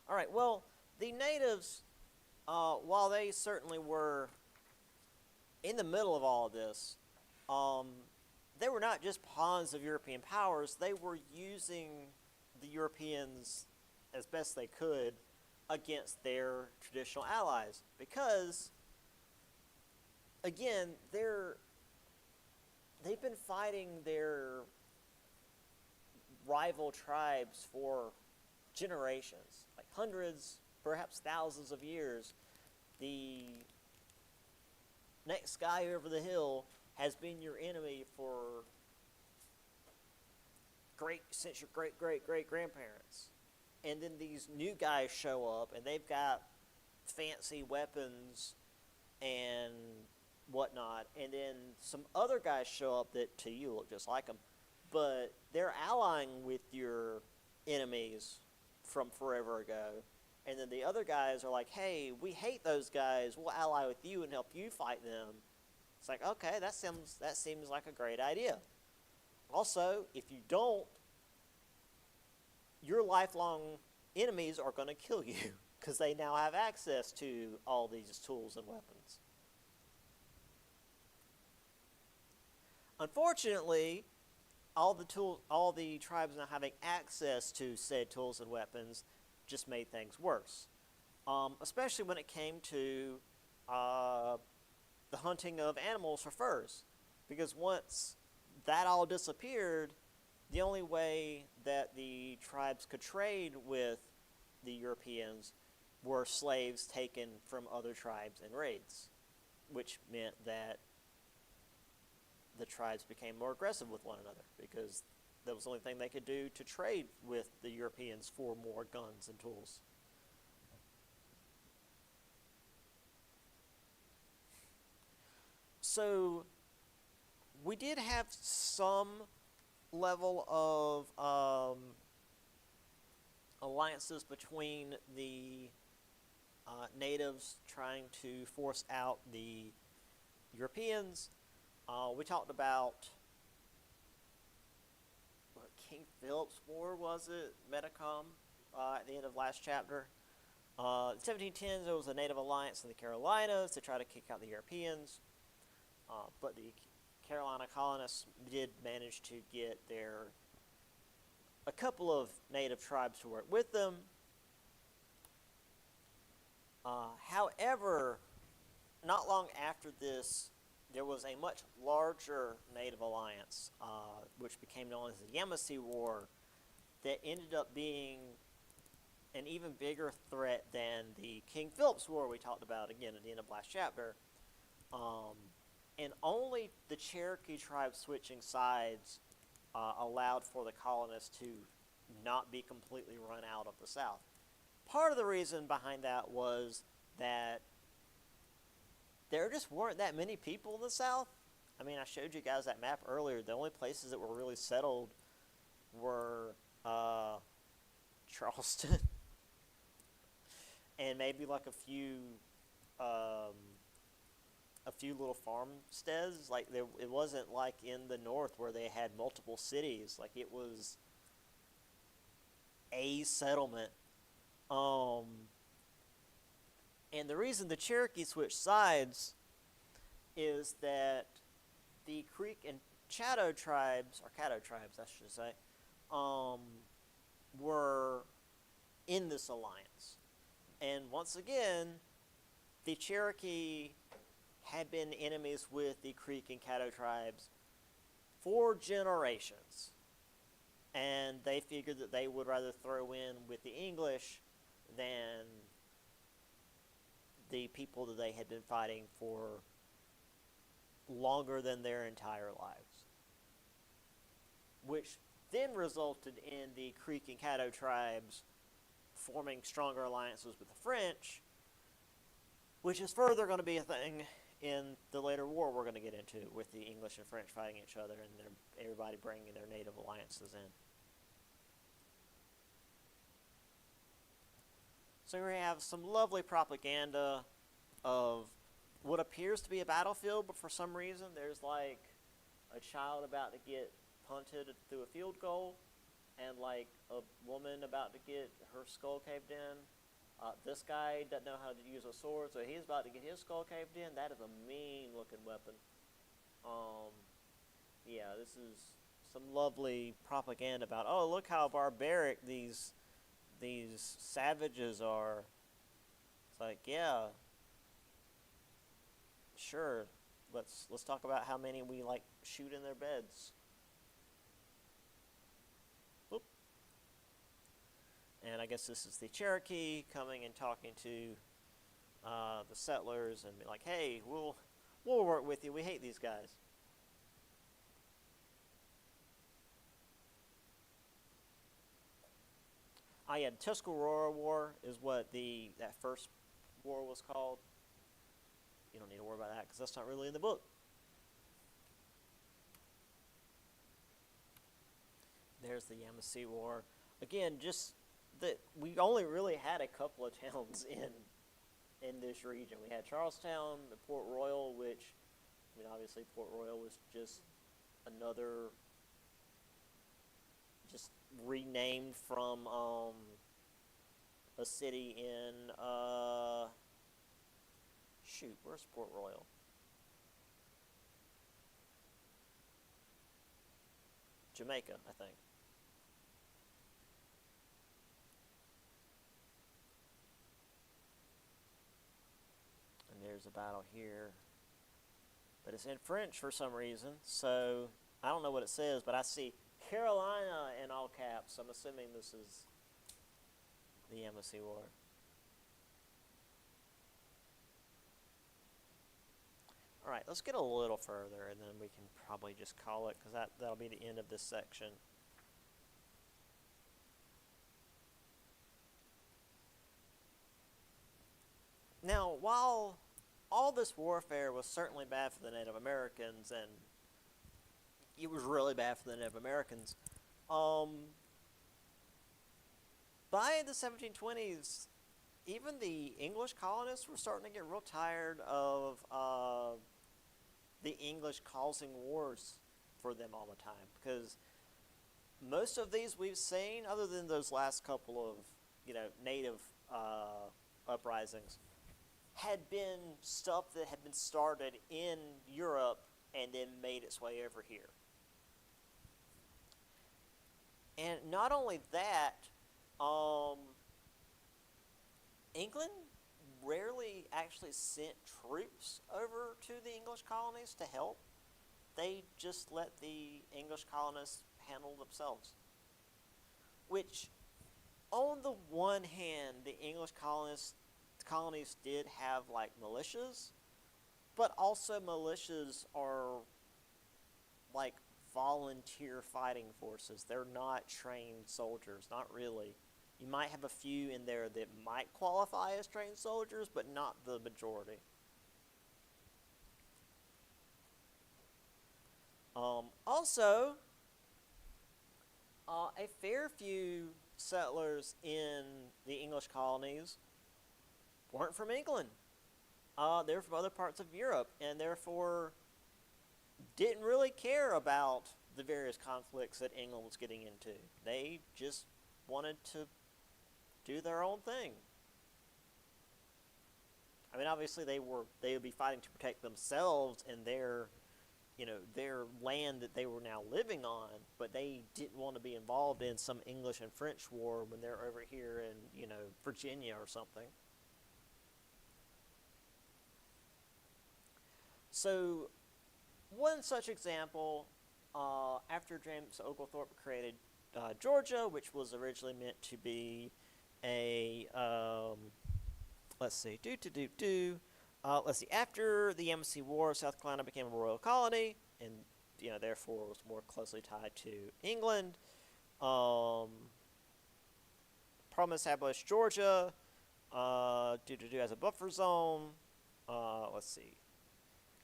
All right, well, the natives, while they certainly were in the middle of all of this, they were not just pawns of European powers. They were using the Europeans as best they could against their traditional allies, because, again, they've been fighting their rival tribes for generations, like hundreds, perhaps thousands of years. The next guy over the hill has been your enemy since your great grandparents. And then these new guys show up, and they've got fancy weapons and whatnot. And then some other guys show up that to you look just like them, but they're allying with your enemies from forever ago. And then the other guys are like, hey, we hate those guys. We'll ally with you and help you fight them. It's like, okay, that seems like a great idea. Also, if you don't, your lifelong enemies are going to kill you because they now have access to all these tools and weapons. Unfortunately, all the tribes now having access to said tools and weapons just made things worse. Especially when it came to the hunting of animals for furs. Because once that all disappeared, the only way that the tribes could trade with the Europeans were slaves taken from other tribes in raids, which meant that the tribes became more aggressive with one another because that was the only thing they could do to trade with the Europeans for more guns and tools. So we did have some level of alliances between the natives trying to force out the Europeans. We talked about King Philip's War, was it? Metacom, at the end of last chapter. In the 1710s, there was a native alliance in the Carolinas to try to kick out the Europeans. But the Carolina colonists did manage to get a couple of native tribes to work with them. However, not long after this, there was a much larger native alliance, which became known as the Yamasee War, that ended up being an even bigger threat than the King Philip's War we talked about again at the end of last chapter. And only the Cherokee tribe switching sides allowed for the colonists to not be completely run out of the South. Part of the reason behind that was that there just weren't that many people in the South. I mean, I showed you guys that map earlier. The only places that were really settled were Charleston and maybe like a few little farmsteads. Like it wasn't like in the north where they had multiple cities. Like it was a settlement. And the reason the Cherokee switched sides is that the Creek and Caddo tribes, I should say, were in this alliance. And once again, the Cherokee had been enemies with the Creek and Caddo tribes for generations. And they figured that they would rather throw in with the English than the people that they had been fighting for longer than their entire lives. Which then resulted in the Creek and Caddo tribes forming stronger alliances with the French, which is further going to be a thing in the later war we're going to get into with the English and French fighting each other and everybody bringing their native alliances in. So we have some lovely propaganda of what appears to be a battlefield, but for some reason there's like a child about to get punted through a field goal and like a woman about to get her skull caved in. This guy doesn't know how to use a sword, so he's about to get his skull caved in. That is a mean-looking weapon. Yeah, this is some lovely propaganda about, oh, look how barbaric these savages are. It's like, yeah, sure. Let's talk about how many we like shoot in their beds. Oop. And I guess this is the Cherokee coming and talking to the settlers and be like, hey, we'll work with you. We hate these guys. Yeah, the Tuscarora War is what that first war was called. You don't need to worry about that because that's not really in the book. There's the Yamasee War. Again, just that we only really had a couple of towns in this region. We had Charlestown, the Port Royal, which, I mean, obviously Port Royal was just another renamed from a city in shoot, where's Port Royal? Jamaica, I think. And there's a battle here, but it's in French for some reason. So I don't know what it says, but I see Carolina in all caps. I'm assuming this is the Embassy War. All right, let's get a little further, and then we can probably just call it, because that'll be the end of this section. Now, while all this warfare was certainly bad for the Native Americans, and it was really bad for the Native Americans, by the 1720s, even the English colonists were starting to get real tired of the English causing wars for them all the time, because most of these we've seen, other than those last couple of native uprisings, had been stuff that had been started in Europe and then made its way over here. And not only that, England rarely actually sent troops over to the English colonies to help. They just let the English colonists handle themselves. Which, on the one hand, the English colonies did have like militias, but also militias are like volunteer fighting forces. They're not trained soldiers, not really. You might have a few in there that might qualify as trained soldiers, but not the majority. Also, a fair few settlers in the English colonies weren't from England. They were from other parts of Europe, and therefore didn't really care about the various conflicts that England was getting into. They just wanted to do their own thing. I mean, obviously they would be fighting to protect themselves and their land that they were now living on, but they didn't want to be involved in some English and French war when they're over here in, Virginia or something. So, one such example, after James Oglethorpe created Georgia, which was originally meant to be a, after the Embassy War, South Carolina became a royal colony, and, therefore was more closely tied to England. Parliament established Georgia, as a buffer zone.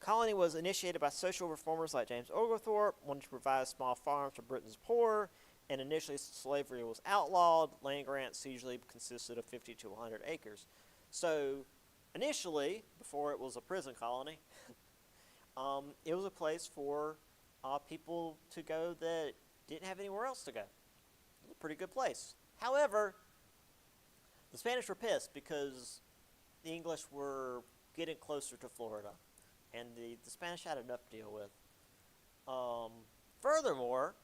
Colony was initiated by social reformers like James Oglethorpe, wanted to provide small farms for Britain's poor, and initially slavery was outlawed. Land grants usually consisted of 50 to 100 acres. So, initially, before it was a prison colony, it was a place for people to go that didn't have anywhere else to go. It was a pretty good place. However, the Spanish were pissed because the English were getting closer to Florida, and the Spanish had enough to deal with. Furthermore,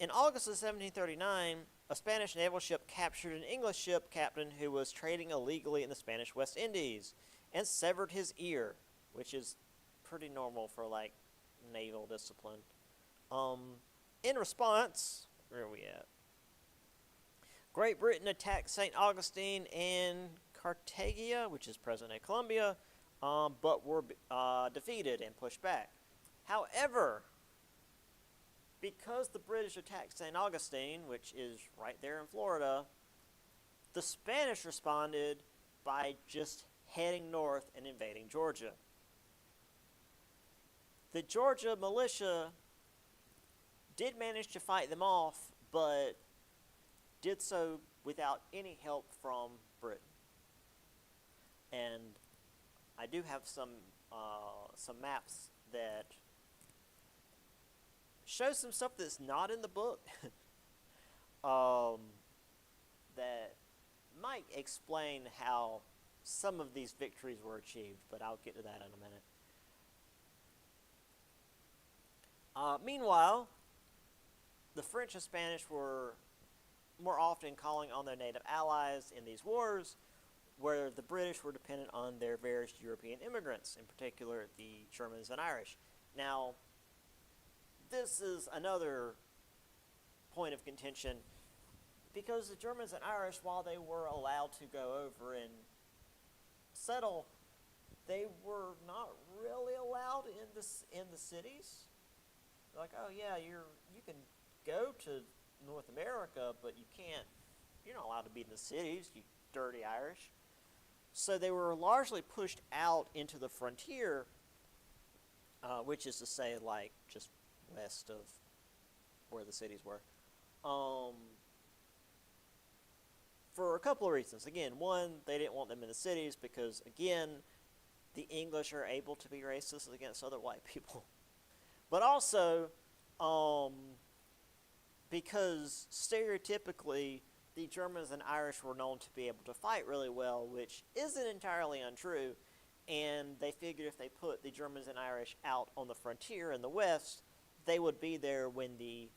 in August of 1739, a Spanish naval ship captured an English ship captain who was trading illegally in the Spanish West Indies and severed his ear, which is pretty normal for, naval discipline. In response, where are we at? Great Britain attacked St. Augustine and Cartagena, which is present-day Colombia, but were defeated and pushed back. However, because the British attacked St. Augustine, which is right there in Florida, the Spanish responded by just heading north and invading Georgia. The Georgia militia did manage to fight them off, but did so without any help from Britain. And I do have some maps that shows some stuff that's not in the book um, that might explain how some of these victories were achieved, but I'll get to that in a minute. Meanwhile, the French and Spanish were more often calling on their native allies in these wars, where the British were dependent on their various European immigrants, in particular the Germans and Irish. Now, this is another point of contention, because the Germans and Irish, while they were allowed to go over and settle, they were not really allowed in the cities. Like, oh yeah, you can go to North America, but you're not allowed to be in the cities, you dirty Irish. So they were largely pushed out into the frontier, which is to say, like, just west of where the cities were, for a couple of reasons. Again, one, they didn't want them in the cities because, again, the English are able to be racist against other white people. But also, because stereotypically, the Germans and Irish were known to be able to fight really well, which isn't entirely untrue, and they figured if they put the Germans and Irish out on the frontier in the west, they would be there when the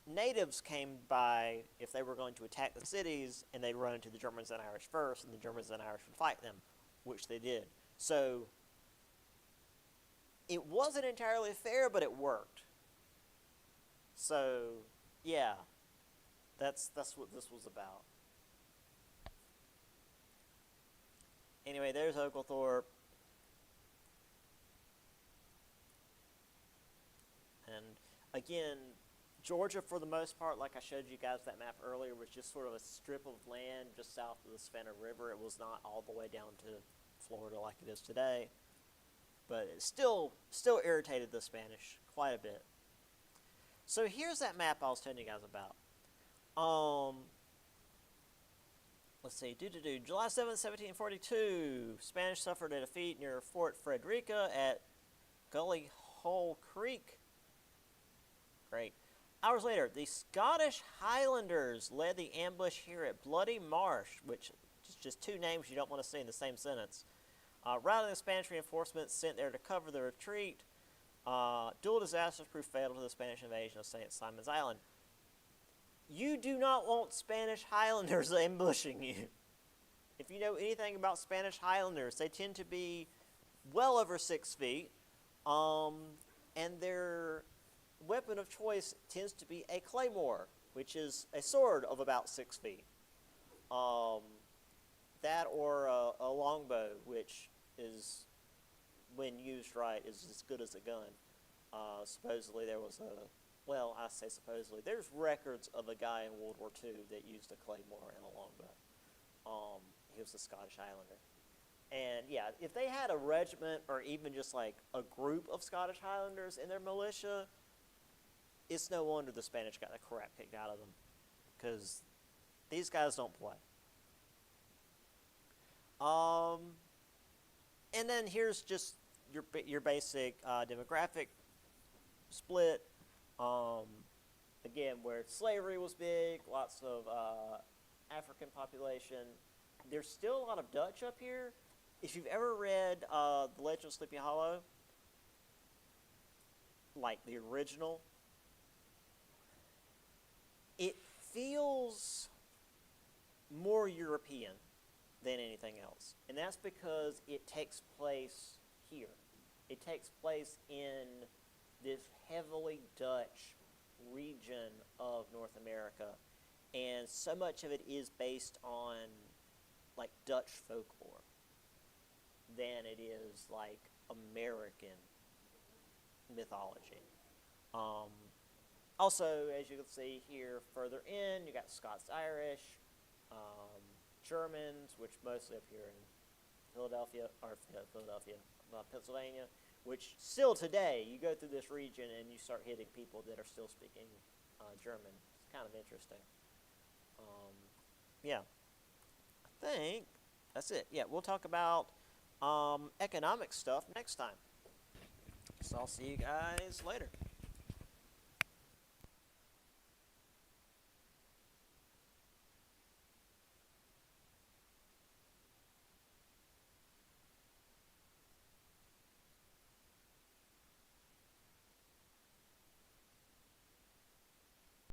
natives came by, if they were going to attack the cities, and they'd run into the Germans and Irish first, and the Germans and Irish would fight them, which they did. So it wasn't entirely fair, but it worked. So, yeah, that's what this was about. Anyway, there's Oglethorpe. And again, Georgia, for the most part, like I showed you guys that map earlier, was just sort of a strip of land just south of the Savannah River. It was not all the way down to Florida like it is today. But it still irritated the Spanish quite a bit. So here's that map I was telling you guys about. Let's see, July 7th, 1742, Spanish suffered a defeat near Fort Frederica at Gully Hole Creek. Great. Hours later, the Scottish Highlanders led the ambush here at Bloody Marsh, which is just two names you don't want to say in the same sentence. Routing the Spanish reinforcements sent there to cover the retreat. Dual disasters proved fatal to the Spanish invasion of St. Simon's Island. You do not want Spanish Highlanders ambushing you. If you know anything about Spanish Highlanders, they tend to be well over 6 feet, and their weapon of choice tends to be a claymore, which is a sword of about 6 feet. That or a longbow, which is, when used right, is as good as a gun. Supposedly there was well, I say supposedly, there's records of a guy in World War II that used a claymore and a longbow. He was a Scottish Highlander. And yeah, if they had a regiment or even just like a group of Scottish Highlanders in their militia, it's no wonder the Spanish got the crap kicked out of them, because these guys don't play. And then here's just your basic demographic split. Again, where slavery was big, lots of African population. There's still a lot of Dutch up here. If you've ever read The Legend of Sleepy Hollow, like the original, it feels more European than anything else. And that's because it takes place here. It takes place in this heavily Dutch region of North America. And so much of it is based on like Dutch folklore than it is like American mythology. Also, as you can see here further in, you got Scots-Irish, Germans, which mostly up here in Pennsylvania, which still today, you go through this region and you start hitting people that are still speaking German. It's kind of interesting. Yeah, I think that's it. Yeah, we'll talk about economic stuff next time. So I'll see you guys later.